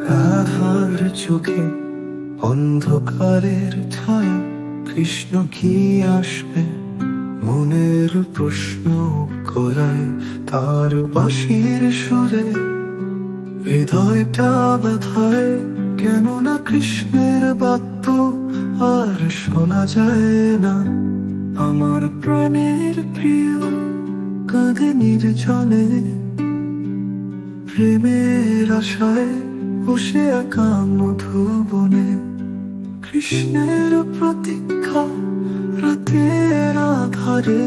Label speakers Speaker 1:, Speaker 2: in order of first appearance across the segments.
Speaker 1: রাধার চোখে অন্ধকারের ছায়া, কৃষ্ণ কি আসবে মনের প্রশ্ন করায় তার বাঁশির সুরে হৃদয়টা ব্যথায়। কেননা কৃষ্ণের বাদ্য আর শোনা যায় না। আমার প্রাণের প্রিয় কাঁধে নির্জনে, প্রেমের আশায় বসে একা মধুবনে। কৃষ্ণের প্রতীক্ষা রাতের আধারে,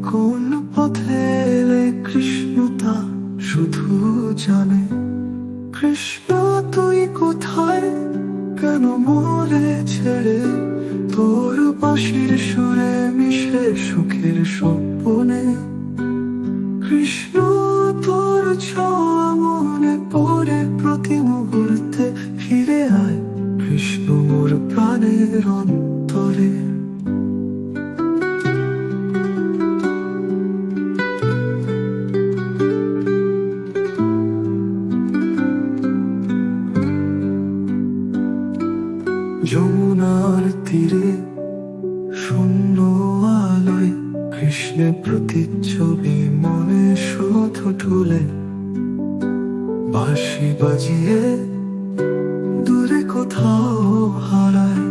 Speaker 1: কোন পথে এলে কৃষ্ণ তা শুধু জানে। কৃষ্ণ তুই কোথায়, কেন মোরে ছেড়ে, তোর বাঁশির সুরে মিশে সুখের স্বপ্নে। কৃষ্ণ তোর ছোঁয়া মনে পড়ে প্রতি মুহূর্তে, ফিরে আয় কৃষ্ণ মোর প্রাণের অন্তরে। যমুনার তীরে শূন্য আলোয়, কৃষ্ণের প্রতিচ্ছবি মনে শুধু ঢুলে। বাঁশি বাজিয়ে দূরে কোথাও হারায়,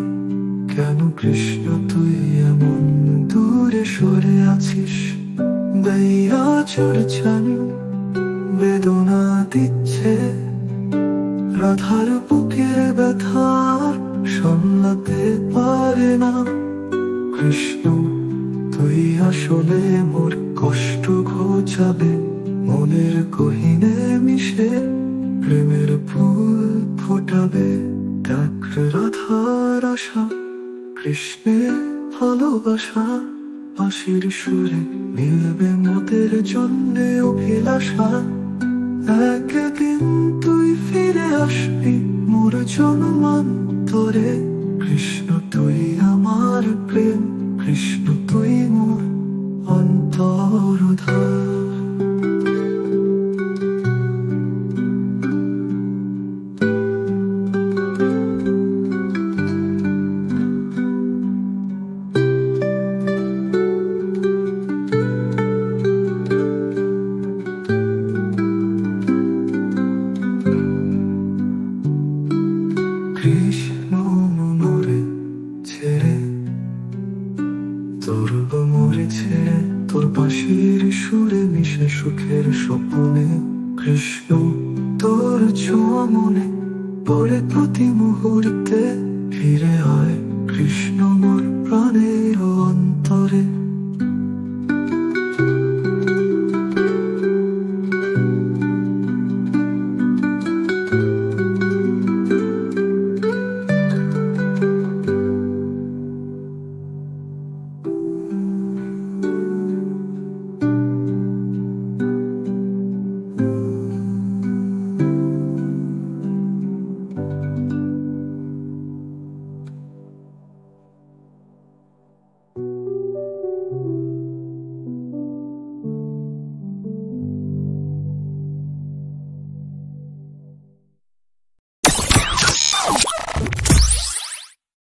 Speaker 1: কেন কৃষ্ণ তুই এমন দূরে সরে আছিস। দয়া চড়ছেন বেদনা দিচ্ছে, রাধার বুকের ব্যথা সামলাতে পারে না। কৃষ্ণ তুই আসলে মোর কষ্ট ঘোচাবে, মনের গহীনে মিশে প্রেমের ফুল ফোটাবে। দেখ রাধার আশা, কৃষ্ণের ভালোবাসা, বাঁশির সুরে মিলবে মোদের জন্যে অভিলাষা। একদিন তুই ফিরে আসবি মোর জন্মান্তরে। কৃষ্ণ তুই আমার প্রেম, কৃষ্ণ তুই মোর অন্তরধার। কৃষ্ণ মোরে ছেড়ে, তোর মোরে ছেড়ে, তোর বাঁশির সুরে মিশে সুখের স্বপ্নে। কৃষ্ণ তোর ছোঁয়া মনে পড়ে প্রতি মুহূর্তে, ফিরে আয় কৃষ্ণ মোর প্রাণের অন্তরে।